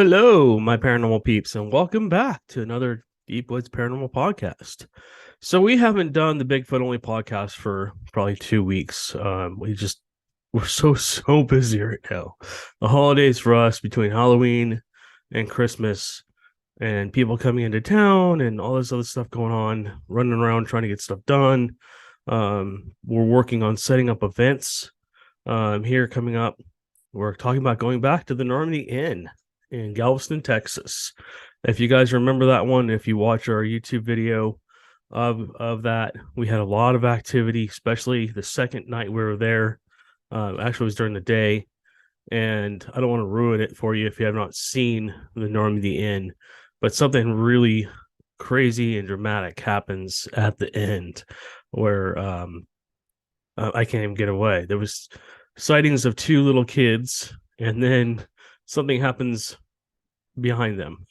Hello, my paranormal peeps, and welcome back to another Deep Woods Paranormal Podcast. So we haven't done the Bigfoot Only podcast for probably 2 weeks. We're so busy right now. The holidays for us between Halloween and Christmas, and people coming into town, and all this other stuff going on, running around trying to get stuff done. We're working on setting up events. Here coming up, we're talking about going back to the Normandy Inn in Galveston, Texas. If you guys remember that one, if you watch our YouTube video of that, we had a lot of activity, especially the second night we were there. Actually, it was during the day, and I don't want to ruin it for you if you have not seen the Normandy Inn, but something really crazy and dramatic happens at the end where I can't even get away. There was sightings of two little kids, and then something happens behind them.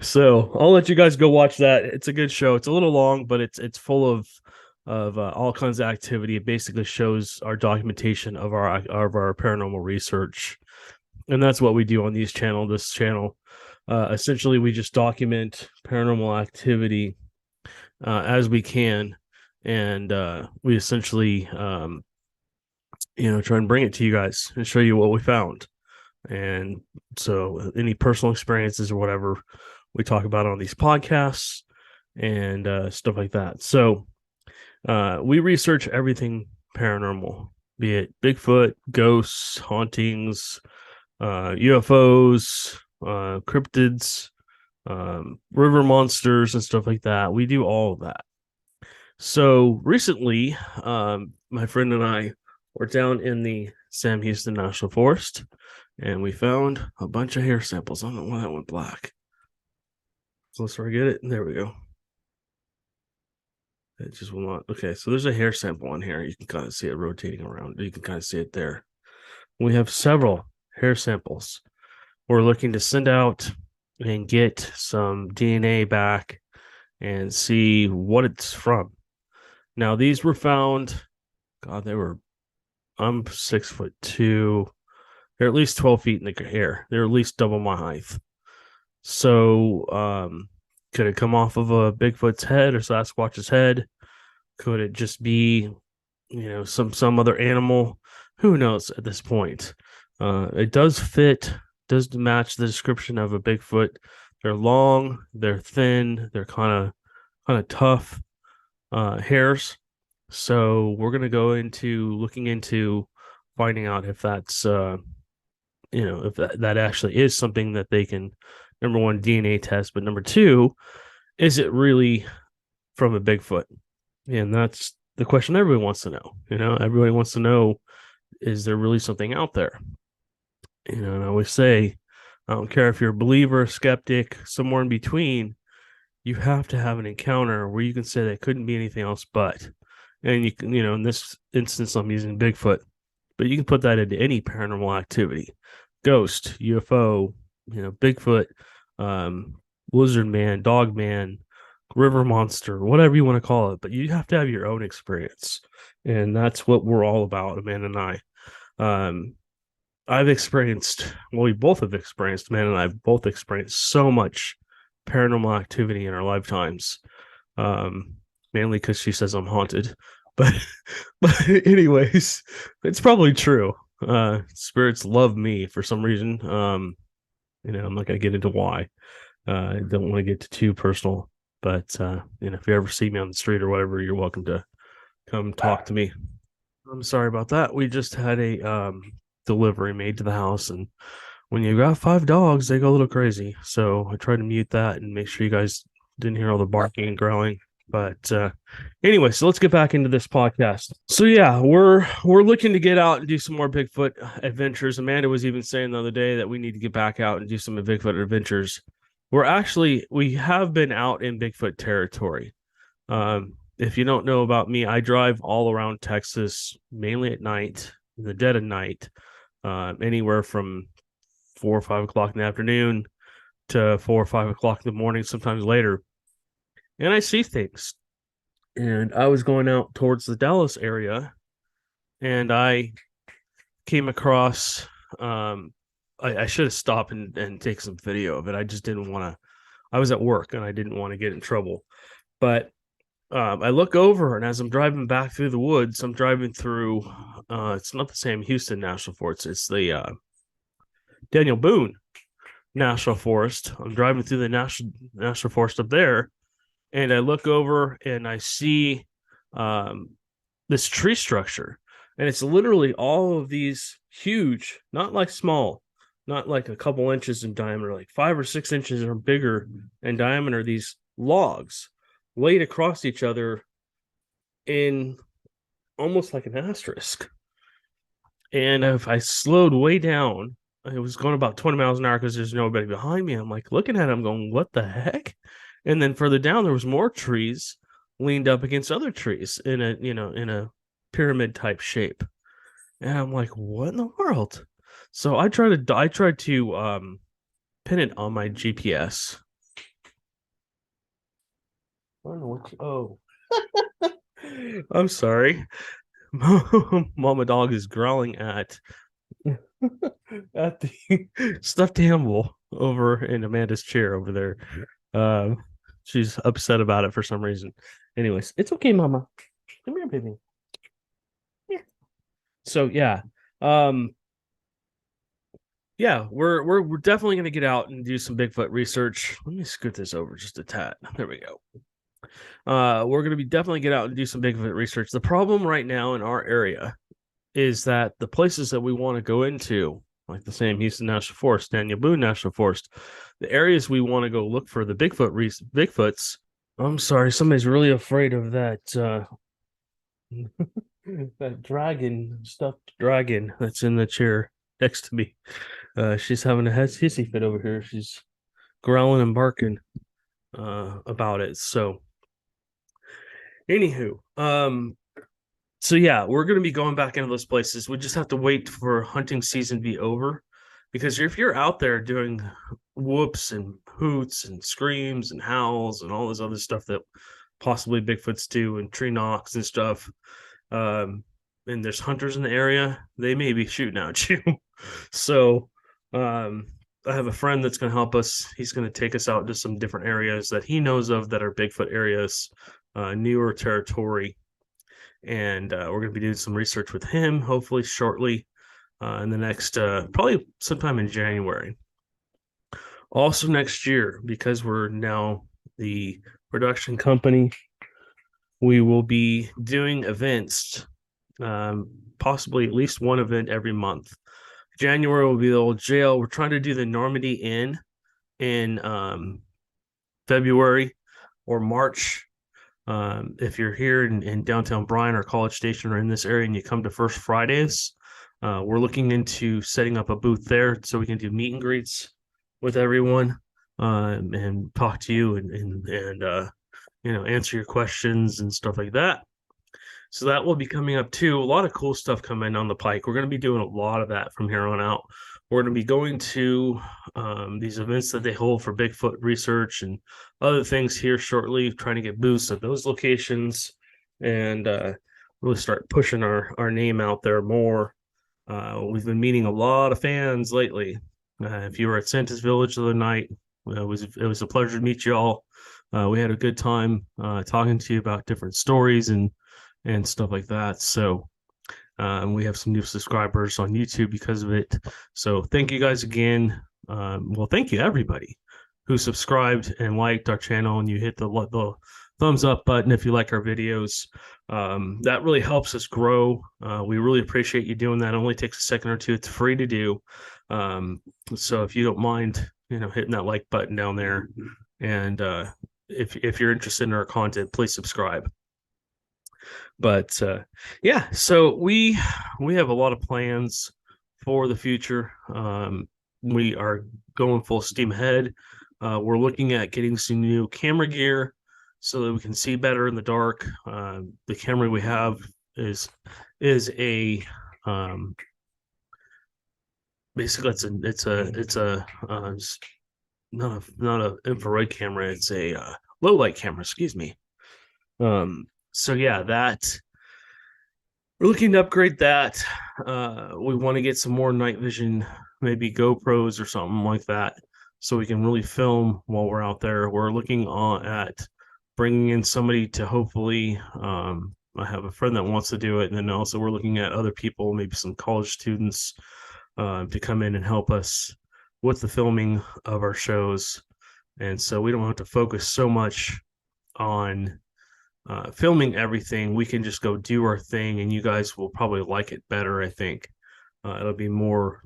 So I'll let you guys go watch that. It's a good show. It's a little long, but it's full of all kinds of activity. It basically shows our documentation of our paranormal research, and that's what we do on this channel. Essentially, we just document paranormal activity as we can, and we essentially try and bring it to you guys and show you what we found. And so any personal experiences or whatever we talk about on these podcasts and stuff like that. So we research everything paranormal, be it Bigfoot, ghosts, hauntings, UFOs, cryptids, river monsters, and stuff like that. We do all of that. So recently, my friend and I were down in the Sam Houston National Forest, and we found a bunch of hair samples. I don't know why that went black. So let's forget it. There we go. It just will not. Okay, so there's a hair sample on here. You can kind of see it rotating around. You can kind of see it there. We have several hair samples. We're looking to send out and get some DNA back and see what it's from. Now, these were found. God, I'm 6'2". They're at least 12 feet in the hair. They're at least double my height. So, could it come off of a Bigfoot's head or Sasquatch's head? Could it just be, some other animal? Who knows at this point? It does match the description of a Bigfoot. They're long, they're thin, they're kind of tough hairs. So we're gonna go into looking into finding out if that's if that actually is something that they can, number one, DNA test, but number two, is it really from a Bigfoot? And that's the question everybody wants to know. Everybody wants to know, is there really something out there? And I always say, I don't care if you're a believer, skeptic, somewhere in between, you have to have an encounter where you can say that couldn't be anything else but. And you can, in this instance, I'm using Bigfoot, but you can put that into any paranormal activity. Ghost, UFO, Bigfoot, lizard man, dog man, river monster, whatever you want to call it, but you have to have your own experience. And that's what we're all about, Amanda and I. We both have experienced, Amanda and I have both experienced so much paranormal activity in our lifetimes. Mainly because she says I'm haunted. But anyways, it's probably true. Spirits love me for some reason. I'm not gonna get into why. I don't want to get too personal, but if you ever see me on the street or whatever, you're welcome to come talk to me. I'm sorry about that. We just had a delivery made to the house, and when you got 5 dogs, they go a little crazy. So I tried to mute that and make sure you guys didn't hear all the barking and growling. But anyway, so let's get back into this podcast. So yeah, we're looking to get out and do some more Bigfoot adventures. Amanda was even saying the other day that we need to get back out and do some Bigfoot adventures. We have been out in Bigfoot territory. If you don't know about me, I drive all around Texas, mainly at night, in the dead of night, anywhere from 4 or 5 o'clock in the afternoon to 4 or 5 o'clock in the morning, sometimes later. And I see things. And I was going out towards the Dallas area, and I came across I should have stopped and take some video of it. I just didn't want to. I was at work and I didn't want to get in trouble. But I look over, and as I'm driving back through the woods, I'm driving through. It's not the same Houston National Forest. It's the Daniel Boone National Forest. I'm driving through the National Forest up there, and I look over and I see this tree structure, and it's literally all of these huge, not like small, not like a couple inches in diameter, like 5 or 6 inches or bigger in diameter. These logs laid across each other in almost like an asterisk. And if I slowed way down, it was going about 20 miles an hour because there's nobody behind me. I'm like looking at it, I'm going, what the heck? And then further down, there was more trees leaned up against other trees in a pyramid type shape. And I'm like, what in the world? So I tried to pin it on my GPS. I don't know what. Oh, I'm sorry. Mama dog is growling at the stuffed animal over in Amanda's chair over there. She's upset about it for some reason. Anyways, it's okay, Mama. Come here, baby. Yeah. So yeah, yeah, we're definitely gonna get out and do some Bigfoot research. Let me scoot this over just a tad. There we go. We're gonna be definitely get out and do some Bigfoot research. The problem right now in our area is that the places that we want to go into, like the same Houston National Forest, Daniel Boone National Forest, the areas we want to go look for the Bigfoots. I'm sorry, somebody's really afraid of that that dragon, stuffed dragon that's in the chair next to me. She's having a hissy fit over here. She's growling and barking about it. So, anywho, so yeah, we're going to be going back into those places. We just have to wait for hunting season to be over, because if you're out there doing whoops and hoots and screams and howls and all this other stuff that possibly Bigfoots do and tree knocks and stuff, and there's hunters in the area, they may be shooting at you. So I have a friend that's going to help us. He's going to take us out to some different areas that he knows of that are Bigfoot areas, newer territory. And we're going to be doing some research with him, hopefully shortly in the next, probably sometime in January. Also next year, because we're now the production company, we will be doing events, possibly at least one event every month. January will be the old jail. We're trying to do the Normandy Inn in February or March. If you're here in downtown Bryan or College Station or in this area and you come to First Fridays, we're looking into setting up a booth there so we can do meet and greets with everyone and talk to you and answer your questions and stuff like that. So that will be coming up too. A lot of cool stuff coming on the pike. We're going to be doing a lot of that from here on out. We're going to be going to these events that they hold for Bigfoot research and other things here shortly, trying to get booths at those locations and really start pushing our name out there more. We've been meeting a lot of fans lately. If you were at Santa's Village the other night, it was a pleasure to meet you all. We had a good time talking to you about different stories and stuff like that. So we have some new subscribers on YouTube because of it. So thank you guys again. Well, thank you everybody who subscribed and liked our channel, and you hit the thumbs up button if you like our videos. That really helps us grow. We really appreciate you doing that. It only takes a second or two. It's free to do. So if you don't mind, hitting that like button down there, and if you're interested in our content, please subscribe. But yeah, so we have a lot of plans for the future. We are going full steam ahead. We're looking at getting some new camera gear so that we can see better in the dark. The camera we have is a basically it's a not a infrared camera. It's a low light camera. Excuse me. So yeah, that we're looking to upgrade that. We want to get some more night vision maybe GoPros or something like that, so we can really film while we're out there. We're looking at bringing in somebody to hopefully. I have a friend that wants to do it, and then also we're looking at other people, maybe some college students, to come in and help us with the filming of our shows, and so we don't have to focus so much on filming everything. We can just go do our thing, and you guys will probably like it better. I think it'll be more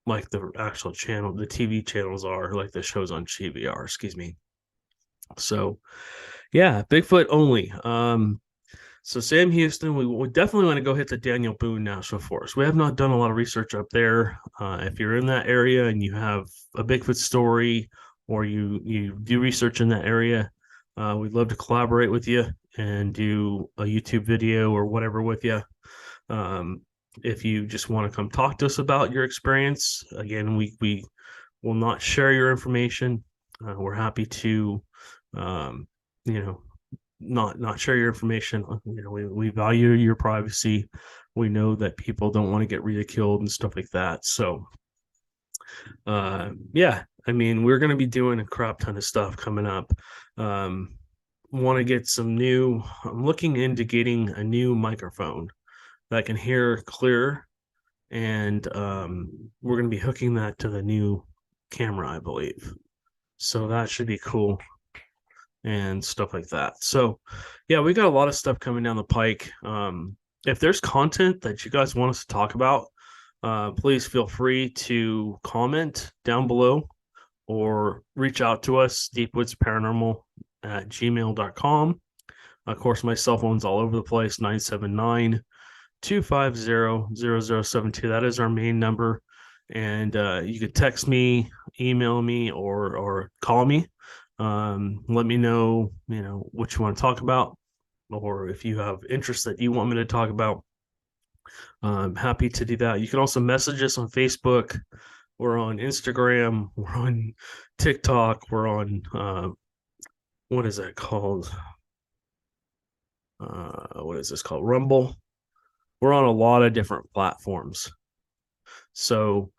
like the actual channel, the TV channels are, like the shows on TV are. Excuse me. So, yeah, Bigfoot only. So Sam Houston, we definitely want to go hit the Daniel Boone National Forest. We have not done a lot of research up there. If you're in that area and you have a Bigfoot story, or you do research in that area, we'd love to collaborate with you and do a YouTube video or whatever with you. If you just want to come talk to us about your experience, again, we will not share your information. We're happy to, you know, not share your information. You know, we value your privacy. We know that people don't want to get ridiculed and stuff like that. So, yeah, I mean, we're going to be doing a crap ton of stuff coming up. Want to get some new. I'm looking into getting a new microphone that can hear clear, and we're going to be hooking that to the new camera, I believe. So that should be cool and stuff like that. So, yeah, we got a lot of stuff coming down the pike. If there's content that you guys want us to talk about, please feel free to comment down below or reach out to us, deepwoodsparanormal@gmail.com. Of course, my cell phone's all over the place, 979-250-0072. That is our main number. And you could text me, email me, or call me. Let me know, what you want to talk about, or if you have interests that you want me to talk about. I'm happy to do that. You can also message us on Facebook. We're on Instagram. We're on TikTok. We're on what is that called? What is this called? Rumble. We're on a lot of different platforms. So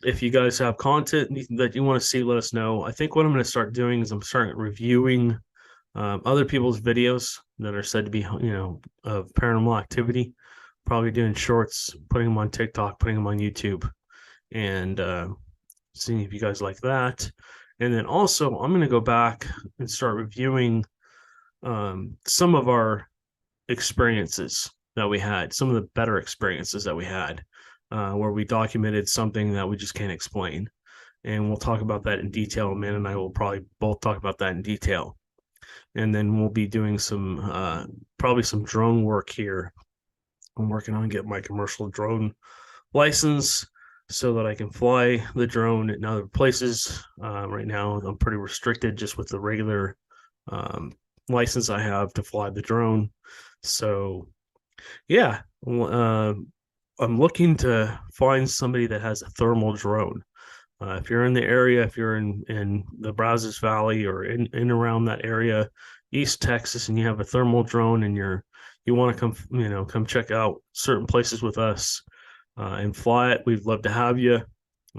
if you guys have content that you want to see, let us know. I think what I'm going to start doing is I'm starting reviewing other people's videos that are said to be, of paranormal activity. Probably doing shorts, putting them on TikTok, putting them on YouTube, and seeing if you guys like that. And then also, I'm going to go back and start reviewing some of our experiences that we had, some of the better experiences that we had, where we documented something that we just can't explain. And we'll talk about that in detail. Man and I will probably both talk about that in detail. And then we'll be doing some, probably some drone work here. I'm working on getting my commercial drone license so that I can fly the drone in other places. Right now, I'm pretty restricted just with the regular license I have to fly the drone. So, yeah, I'm looking to find somebody that has a thermal drone. If you're in the area, if you're in the Brazos Valley or in around that area, East Texas, and you have a thermal drone and you want to come check out certain places with us and fly it, we'd love to have you.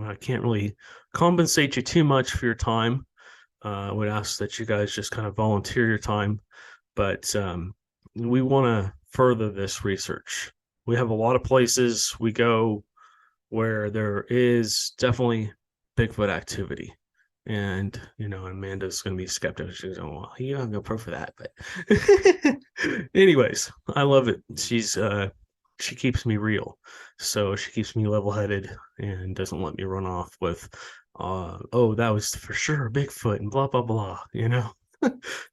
I can't really compensate you too much for your time. I would ask that you guys just kind of volunteer your time, but we want to further this research. We have a lot of places we go where there is definitely Bigfoot activity. And, Amanda's going to be skeptical. She's going, well, you don't have no proof for that. But anyways, I love it. She keeps me real. So she keeps me level-headed and doesn't let me run off with, oh, that was for sure Bigfoot and blah, blah, blah,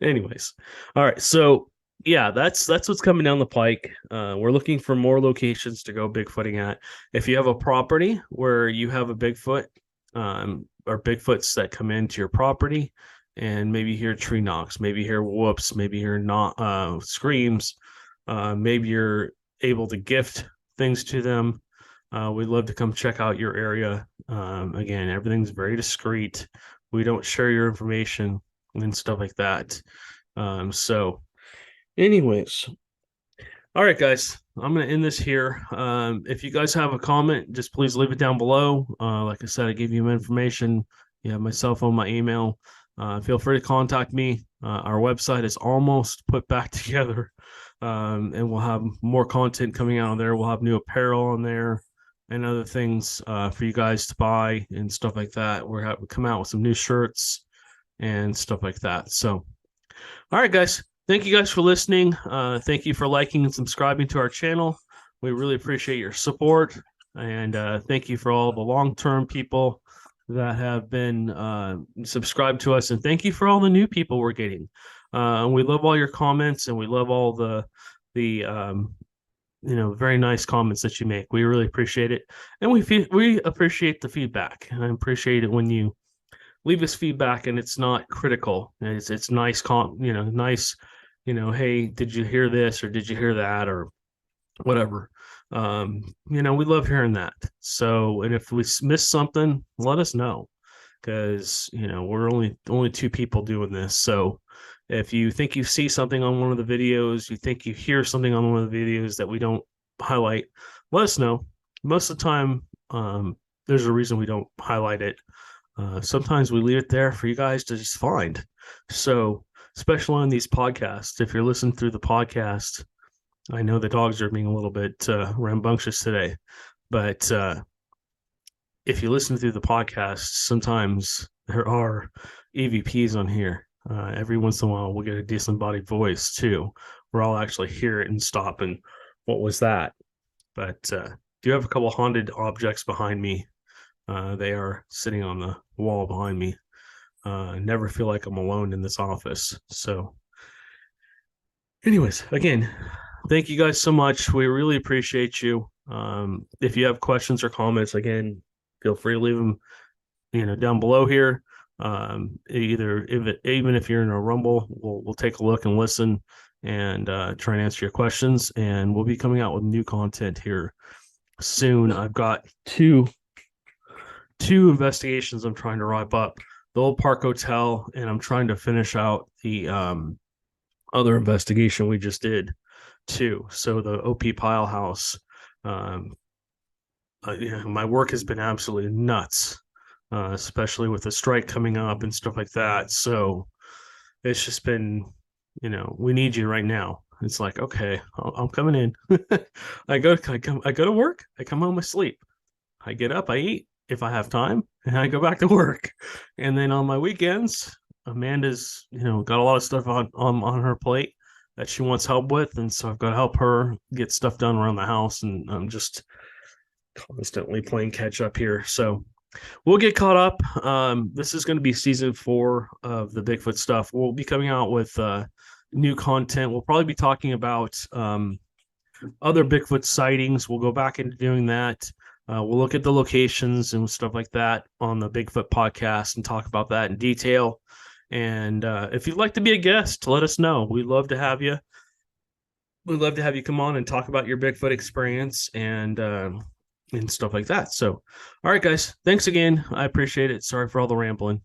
Anyways. All right. So, yeah, that's what's coming down the pike. We're looking for more locations to go Bigfooting at. If you have a property where you have a Bigfoot, or Bigfoots that come into your property, and maybe hear tree knocks, maybe hear whoops, maybe hear not screams, maybe you're able to gift things to them. We'd love to come check out your area. Again, everything's very discreet. We don't share your information and stuff like that. So anyways, All right, guys, I'm going to end this here. If you guys have a comment, just please leave it down below. Like I said, I gave you information. You have my cell phone, my email. Feel free to contact me. Our website is almost put back together, and we'll have more content coming out on there. We'll have new apparel on there and other things for you guys to buy and stuff like that. We come out with some new shirts and stuff like that. So, all right, guys. Thank you guys for listening. Thank you for liking and subscribing to our channel. We really appreciate your support. And thank you for all the long-term people that have been subscribed to us. And thank you for all the new people we're getting. We love all your comments, and we love all the very nice comments that you make. We really appreciate it. And we appreciate the feedback. And I appreciate it when you leave us feedback and it's not critical. It's nice, nice, hey, did you hear this or did you hear that or whatever. We love hearing that. So, and if we miss something, let us know, because we're only two people doing this. So if you think you see something on one of the videos, you think you hear something on one of the videos that we don't highlight, let us know. Most of the time, there's a reason we don't highlight it. Sometimes we leave it there for you guys to just find. So, especially on these podcasts, if you're listening through the podcast, I know the dogs are being a little bit rambunctious today, but if you listen through the podcast, sometimes there are EVPs on here. Every once in a while, we'll get a disembodied voice too, where I'll actually hear it and stop. And what was that? But do have a couple haunted objects behind me. They are sitting on the wall behind me. I never feel like I'm alone in this office. So, anyways, again, thank you guys so much. We really appreciate you. If you have questions or comments, again, feel free to leave them, down below here. Even if you're in a Rumble, we'll take a look and listen and try and answer your questions. And we'll be coming out with new content here soon. I've got two investigations I'm trying to wrap up: the Old Park Hotel, and I'm trying to finish out the other investigation we just did too. So the OP Pile House. My work has been absolutely nuts, especially with the strike coming up and stuff like that. So it's just been, we need you right now. It's like, okay, I'm coming in. I go to work. I come home, I sleep. I get up, I eat if I have time, and I go back to work. And then on my weekends, Amanda's, got a lot of stuff on her plate that she wants help with, and so I've got to help her get stuff done around the house, and I'm just constantly playing catch up here. So we'll get caught up. This is going to be season 4 of the Bigfoot stuff. We'll be coming out with new content. We'll probably be talking about other Bigfoot sightings. We'll go back into doing that. We'll look at the locations and stuff like that on the Bigfoot podcast and talk about that in detail. And if you'd like to be a guest, let us know. We'd love to have you. We'd love to have you come on and talk about your Bigfoot experience and stuff like that. So, all right, guys, thanks again. I appreciate it. Sorry for all the rambling.